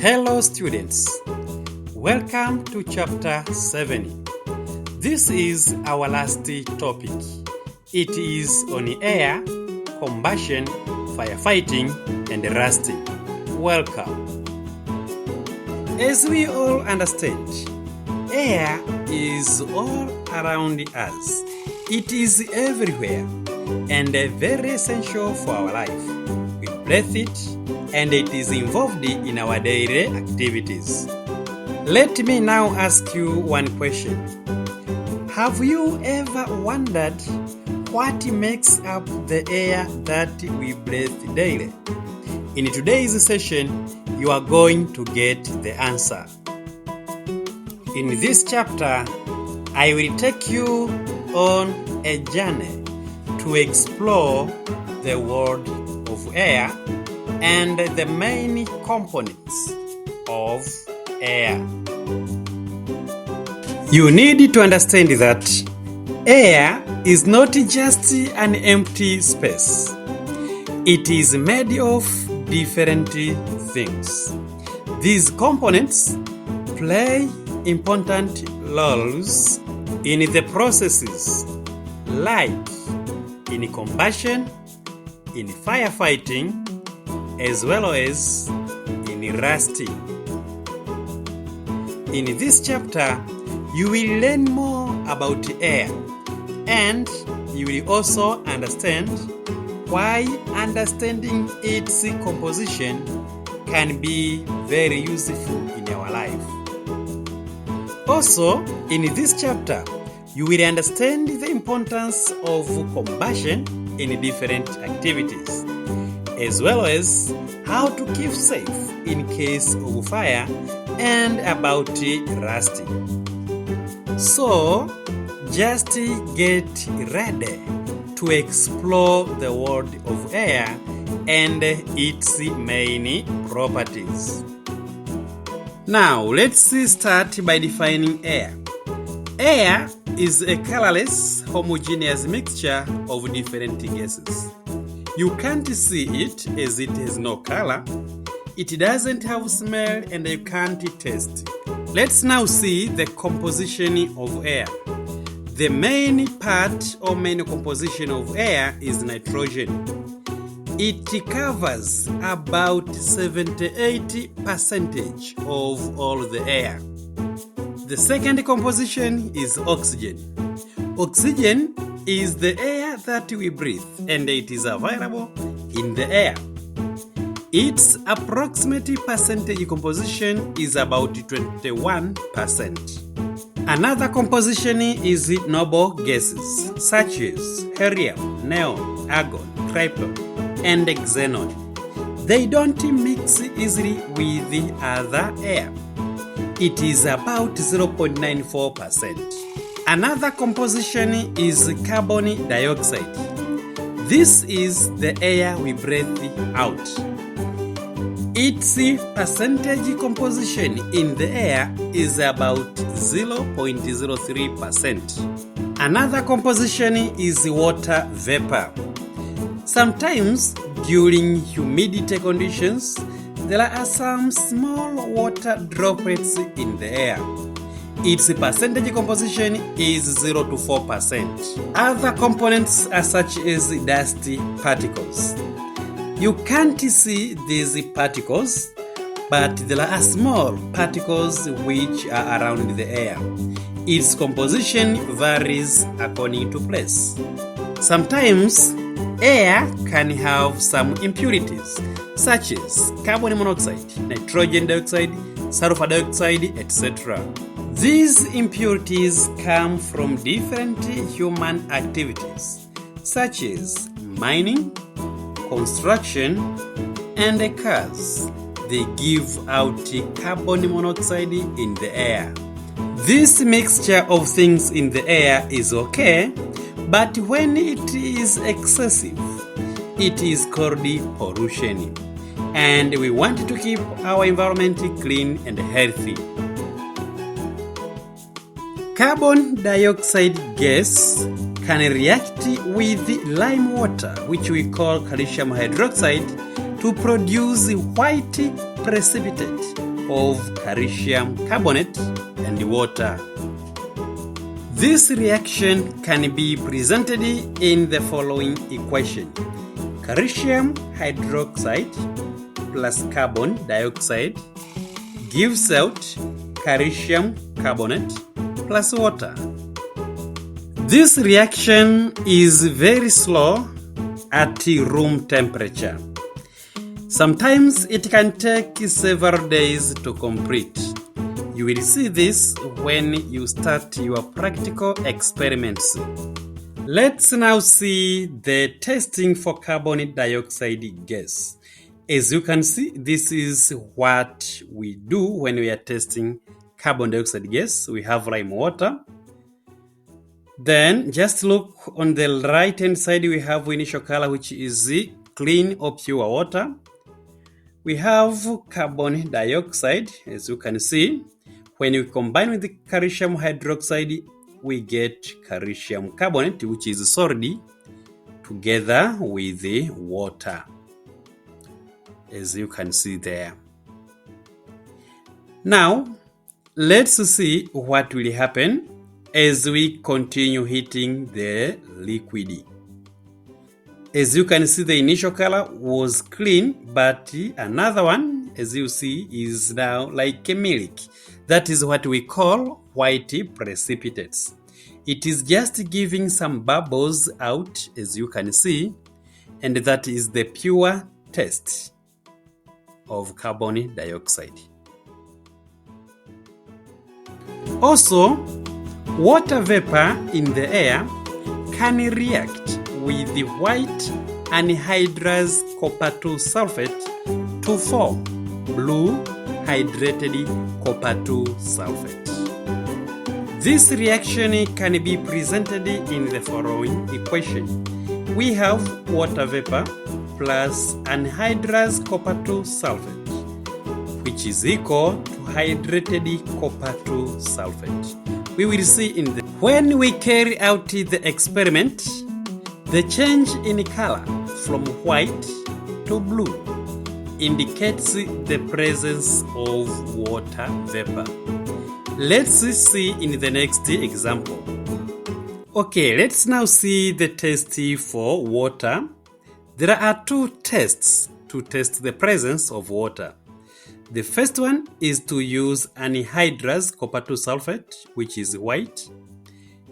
Hello students, welcome to chapter 7. This is our last topic. It is on air, combustion, firefighting and rusting. Welcome. As we all understand, air is all around us. It is everywhere and very essential for our life. We breathe it and it is involved in our daily activities. Let me now ask you one question. Have you ever wondered what makes up the air that we breathe daily? In today's session, you are going to get the answer. In this chapter, I will take you on a journey to explore the world of air and the main components of air. You need to understand that air is not just an empty space. It is made of different things. These components play important roles in the processes like in combustion, in firefighting, as well as in rusting. In this chapter, you will learn more about air and you will also understand why understanding its composition can be very useful in our life. Also, in this chapter, you will understand the importance of combustion in different activities, as well as how to keep safe in case of fire and about rusting. So, just get ready to explore the world of air and its main properties. Now, let's start by defining air. Air is a colorless, homogeneous mixture of different gases. You can't see it as it has no color, it doesn't have smell, and you can't taste. Let's now see the composition of air. The main part or main composition of air is nitrogen. It covers about 78% of all the air. The second composition is oxygen. Oxygen is the air that we breathe and it is available in the air. Its approximate percentage composition is about 21%. Another composition is noble gases such as helium, neon, argon, krypton, and xenon. They don't mix easily with the other air. It is about 0.94%. Another composition is carbon dioxide. This is the air we breathe out. Its percentage composition in the air is about 0.03%. Another composition is water vapor. Sometimes during humidity conditions, there are some small water droplets in the air. Its percentage composition is 0 to 4%. Other components are such as dust particles. You can't see these particles, but there are small particles which are around the air. Its composition varies according to place. Sometimes air can have some impurities such as carbon monoxide, nitrogen dioxide, sulfur dioxide, etc. These impurities come from different human activities such as mining, construction, and cars. They give out carbon monoxide in the air. This mixture of things in the air is okay, but when it is excessive, it is called pollution. And we want to keep our environment clean and healthy. Carbon dioxide gas can react with lime water, which we call calcium hydroxide, to produce white precipitate of calcium carbonate and water. This reaction can be presented in the following equation. Calcium hydroxide plus carbon dioxide gives out calcium carbonate plus water. This reaction is very slow at room temperature. Sometimes it can take several days to complete. You will see this when you start your practical experiments. Let's now see the testing for carbon dioxide gas. As you can see, this is what we do when we are testing carbon dioxide gas. We have lime water. Then just look on the right hand side, we have initial color, which is clean or pure water. We have carbon dioxide, as you can see. When you combine with the calcium hydroxide, we get calcium carbonate, which is solid, together with the water, as you can see there. Now, let's see what will happen as we continue heating the liquid. As you can see, the initial color was clean, but another one, as you see, is now like a milk. That is what we call white precipitates. It is just giving some bubbles out, as you can see, and that is the pure test of carbon dioxide. Also, water vapor in the air can react with the white anhydrous copper 2 sulfate to form blue hydrated copper 2 sulfate. This reaction can be presented in the following equation. We have water vapor plus anhydrous copper 2 sulfate, which is equal to hydrated copper 2 sulfate. We will see when we carry out the experiment, the change in color from white to blue indicates the presence of water vapor. Let's see in the next example. Okay, let's now see the test for water. There are two tests to test the presence of water. The first one is to use anhydrous copper 2 sulfate, which is white.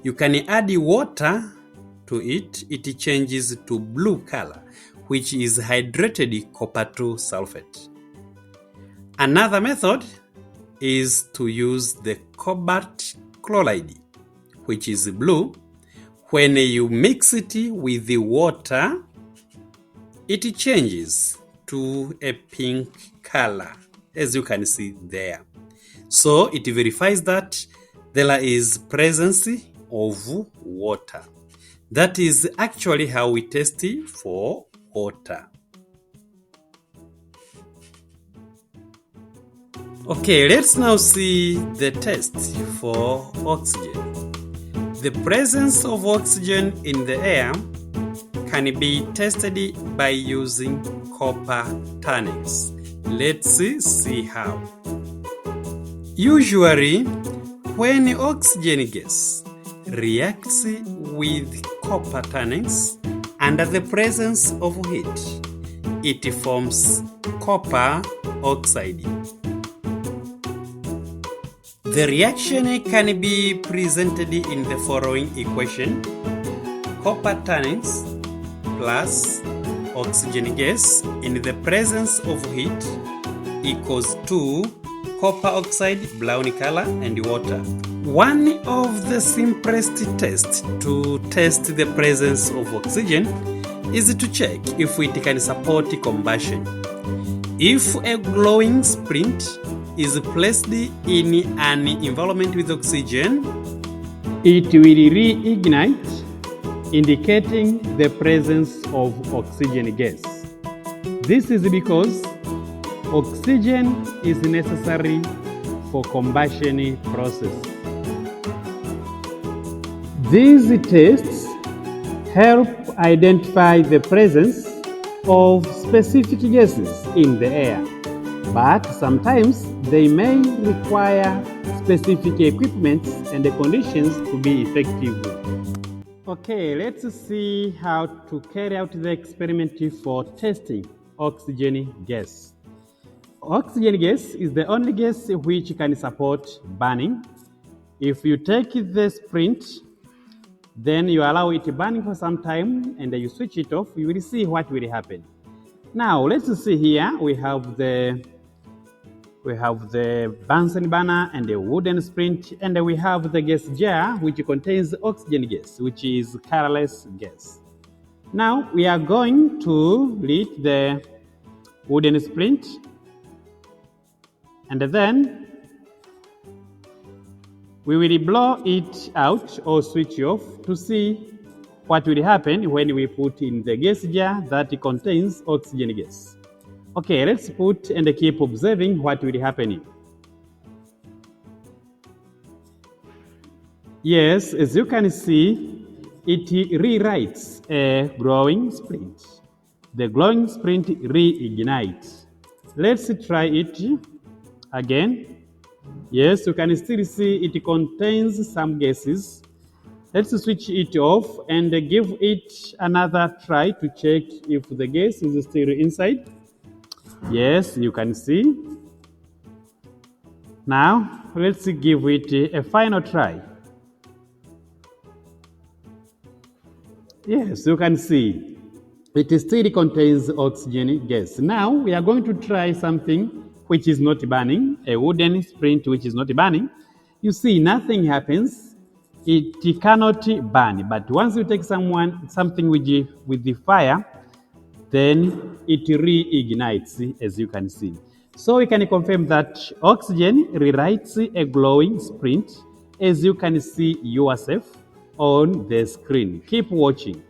You can add water to it, it changes to blue color, which is hydrated copper 2 sulfate. Another method is to use the cobalt chloride, which is blue. When you mix it with the water, it changes to a pink color, as you can see there. So it verifies that there is presence of water. That is actually how we test for water. Okay, let's now see the test for oxygen. The presence of oxygen in the air can be tested by using copper tannings. Let's see how. Usually, when oxygen gas reacts with copper tannings under the presence of heat, it forms copper oxide. The reaction can be presented in the following equation. Copper tannings plus oxygen gas in the presence of heat equals to copper oxide, brown color, and water. One of the simplest tests to test the presence of oxygen is to check if it can support combustion. If a glowing splint is placed in an environment with oxygen, it will reignite, indicating the presence of oxygen gas. This is because oxygen is necessary for combustion process. These tests help identify the presence of specific gases in the air. but sometimes they may require specific equipment and the conditions to be effective. Okay, let's see how to carry out the experiment for testing oxygen gas. Oxygen gas is the only gas which can support burning. If you take the sprint, then you allow it burning for some time and you switch it off, you will see what will happen. Now let's see here, we have the Bunsen burner and the wooden sprint, and we have the gas jar which contains oxygen gas, which is colorless gas. Now we are going to lit the wooden sprint, and then we will blow it out or switch off to see what will happen when we put in the gas jar that contains oxygen gas. Okay, let's put and keep observing what will happen. Yes, as you can see, it rewrites a glowing sprint. The glowing sprint reignites. Let's try it again. Yes, you can still see it contains some gases. Let's switch it off and give it another try to check if the gas is still inside. Yes, you can see. Now, let's give it a final try. Yes, you can see it still contains oxygen gas. Now, we are going to try something which is not burning, a wooden sprint which is not burning. You see, nothing happens. It cannot burn, but once you take something with the fire, then it reignites, as you can see. So we can confirm that oxygen rewrites a glowing sprint, as you can see yourself on the screen. Keep watching.